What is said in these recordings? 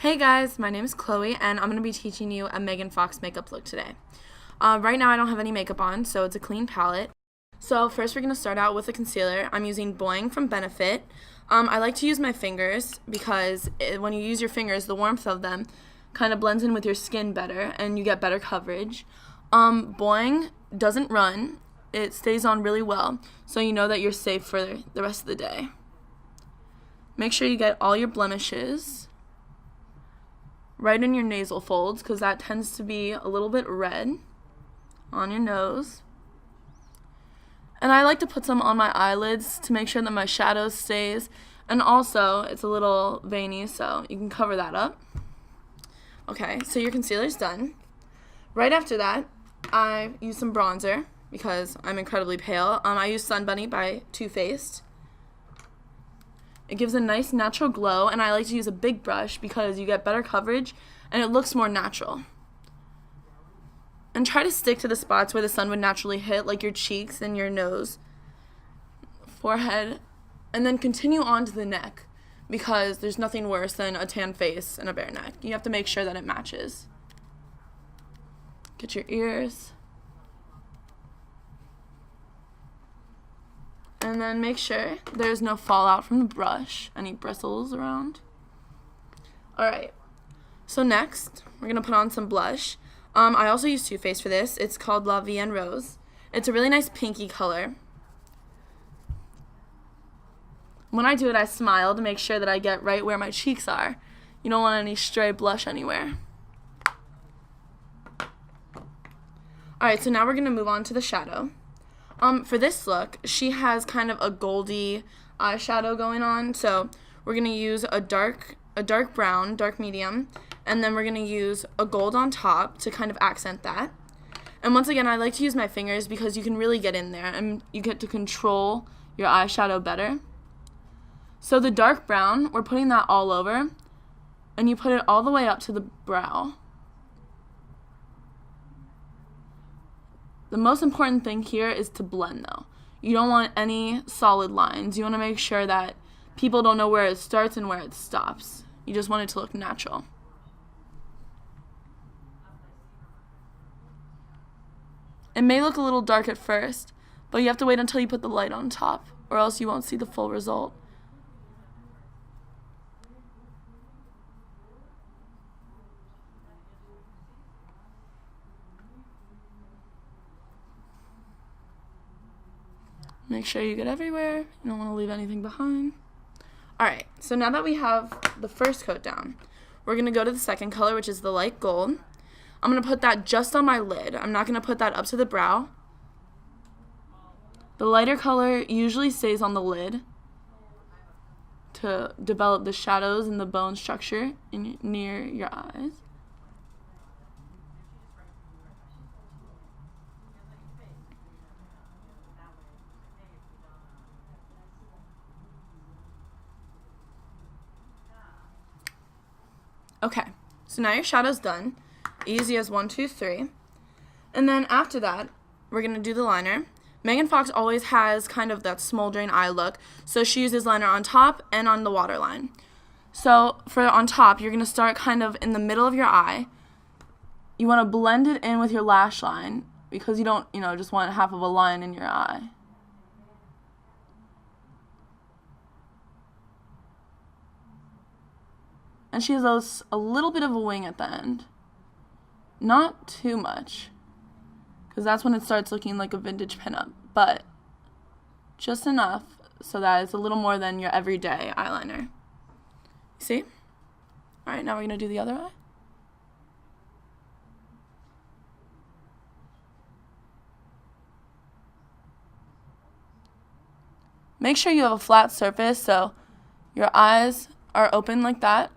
Hey guys, my name is Chloe and I'm going to be teaching you a Megan Fox makeup look today. Right now I don't have any makeup on, so it's a clean palette. So first we're going to start out with a concealer. I'm using Boing from Benefit. I like to use my fingers because when you use your fingers, the warmth of them kind of blends in with your skin better and you get better coverage. Boing doesn't run. It stays on really well, so you know that you're safe for the rest of the day. Make sure you get all your blemishes right in your nasal folds because that tends to be a little bit red on your nose. And I like to put some on my eyelids to make sure that my shadow stays, and also it's a little veiny, so you can cover that up. Okay, so your concealer's done. Right after that, I use some bronzer because I'm incredibly pale. I use Sun Bunny by Too Faced. It gives a nice natural glow, and I like to use a big brush because you get better coverage and it looks more natural. And try to stick to the spots where the sun would naturally hit, like your cheeks and your nose, forehead, and then continue on to the neck because there's nothing worse than a tan face and a bare neck. You have to make sure that it matches. Get your ears. And then make sure there's no fallout from the brush, any bristles around. Alright, so next, we're going to put on some blush. I also use Too Faced for this. It's called La Vie en Rose. It's a really nice pinky color. When I do it, I smile to make sure that I get right where my cheeks are. You don't want any stray blush anywhere. Alright, so now we're going to move on to the shadow. For this look, she has kind of a goldy eyeshadow going on, so we're going to use a dark brown, dark medium, and then we're going to use a gold on top to kind of accent that. And once again, I like to use my fingers because you can really get in there and you get to control your eyeshadow better. So the dark brown, we're putting that all over, and you put it all the way up to the brow. The most important thing here is to blend, though. You don't want any solid lines. You want to make sure that people don't know where it starts and where it stops. You just want it to look natural. It may look a little dark at first, but you have to wait until you put the light on top, or else you won't see the full result. Make sure you get everywhere. You don't want to leave anything behind. Alright, so now that we have the first coat down, we're going to go to the second color, which is the light gold. I'm going to put that just on my lid. I'm not going to put that up to the brow. The lighter color usually stays on the lid to develop the shadows and the bone structure near your eyes. Okay, so now your shadow's done. Easy as 1, 2, 3. And then after that, we're going to do the liner. Megan Fox always has kind of that smoldering eye look, so she uses liner on top and on the waterline. So for on top, you're going to start kind of in the middle of your eye. You want to blend it in with your lash line because you don't, just want half of a line in your eye. And she has a little bit of a wing at the end. Not too much, because that's when it starts looking like a vintage pinup, but just enough so that it's a little more than your everyday eyeliner. See? Alright, now we're going to do the other eye. Make sure you have a flat surface so your eyes are open like that,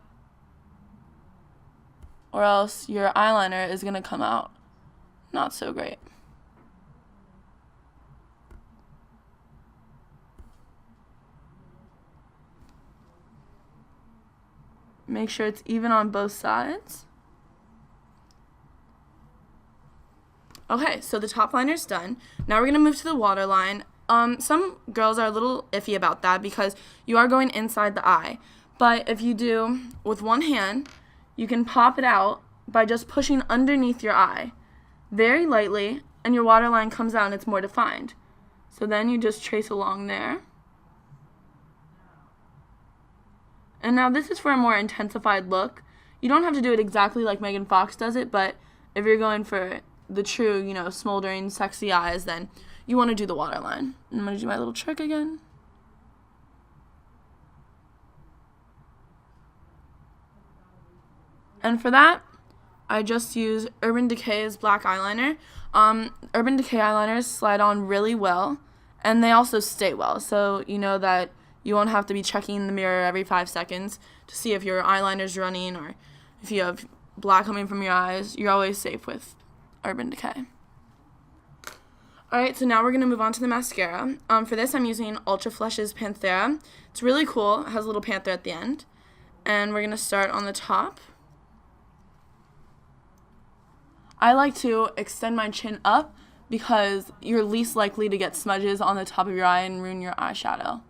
or else your eyeliner is going to come out not so great. Make sure it's even on both sides. Okay, so the top liner's done. Now we're going to move to the waterline. Some girls are a little iffy about that because you are going inside the eye. But if you do with one hand, you can pop it out by just pushing underneath your eye very lightly, and your waterline comes out and it's more defined. So then you just trace along there. And now this is for a more intensified look. You don't have to do it exactly like Megan Fox does it, but if you're going for the true, smoldering, sexy eyes, then you want to do the waterline. And I'm going to do my little trick again. And for that, I just use Urban Decay's black eyeliner. Urban Decay eyeliners slide on really well, and they also stay well. So you know that you won't have to be checking in the mirror every 5 seconds to see if your eyeliner's running or if you have black coming from your eyes. You're always safe with Urban Decay. Alright, so now we're going to move on to the mascara. For this, I'm using Ultra Flesh's Panthera. It's really cool. It has a little panther at the end. And we're going to start on the top. I like to extend my chin up because you're least likely to get smudges on the top of your eye and ruin your eyeshadow.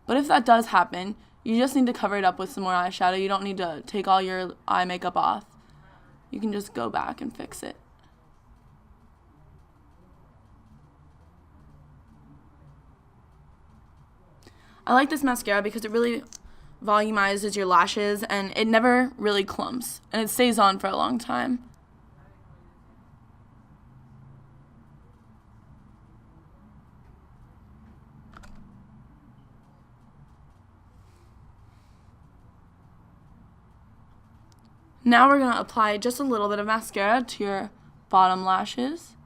But if that does happen, you just need to cover it up with some more eyeshadow. You don't need to take all your eye makeup off. You can just go back and fix it. I like this mascara because it really volumizes your lashes and it never really clumps and it stays on for a long time. Now we're going to apply just a little bit of mascara to your bottom lashes.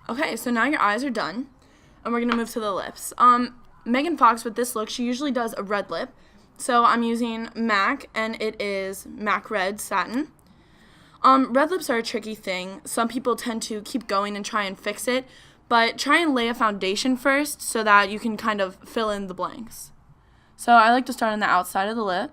Okay, so now your eyes are done, and we're going to move to the lips. Megan Fox, with this look, she usually does a red lip. So I'm using MAC, and it is MAC Red Satin. Red lips are a tricky thing. Some people tend to keep going and try and fix it, but try and lay a foundation first so that you can kind of fill in the blanks. So I like to start on the outside of the lip.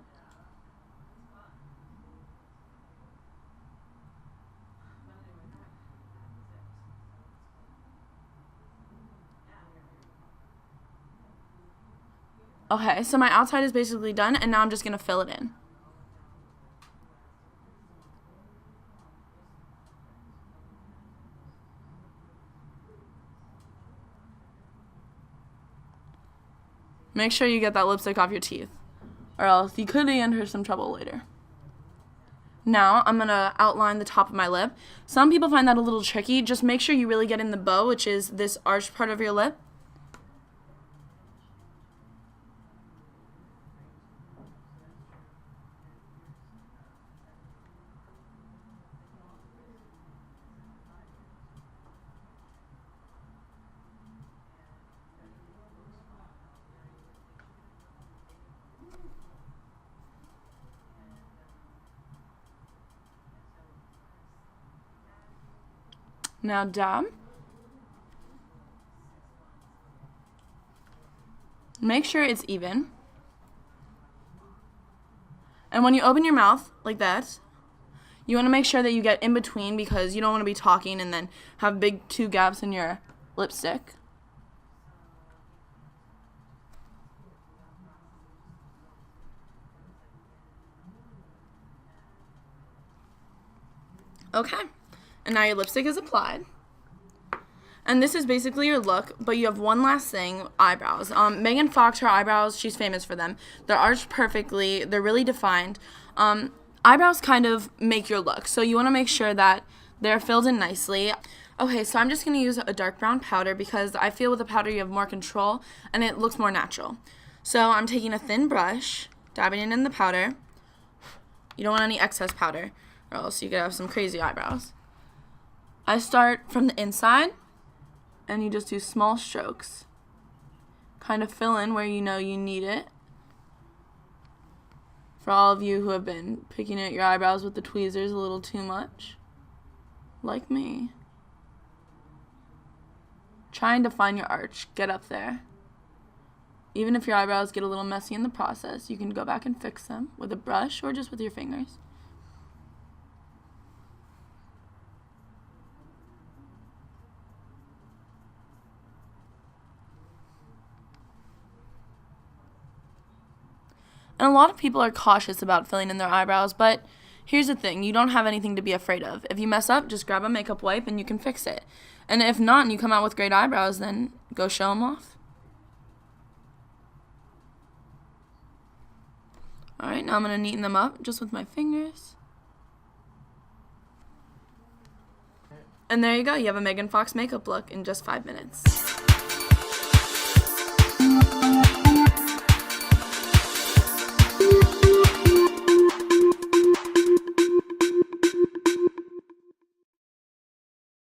Okay, so my outside is basically done, and now I'm just going to fill it in. Make sure you get that lipstick off your teeth, or else you could enter some trouble later. Now, I'm going to outline the top of my lip. Some people find that a little tricky. Just make sure you really get in the bow, which is this arched part of your lip. Now dab. Make sure it's even. And when you open your mouth like that, you want to make sure that you get in between because you don't want to be talking and then have big 2 gaps in your lipstick. Okay. And now your lipstick is applied. And this is basically your look, but you have one last thing, eyebrows. Megan Fox, her eyebrows, she's famous for them. They're arched perfectly. They're really defined. Eyebrows kind of make your look, so you want to make sure that they're filled in nicely. Okay, so I'm just going to use a dark brown powder because I feel with a powder you have more control and it looks more natural. So I'm taking a thin brush, dabbing it in the powder. You don't want any excess powder or else you could have some crazy eyebrows. I start from the inside, and you just do small strokes. Kind of fill in where you know you need it. For all of you who have been picking at your eyebrows with the tweezers a little too much, like me. Try and define your arch. Get up there. Even if your eyebrows get a little messy in the process, you can go back and fix them with a brush or just with your fingers. And a lot of people are cautious about filling in their eyebrows, but here's the thing, you don't have anything to be afraid of. If you mess up, just grab a makeup wipe and you can fix it. And if not, and you come out with great eyebrows, then go show them off. Alright, now I'm going to neaten them up just with my fingers. And there you go, you have a Megan Fox makeup look in just 5 minutes.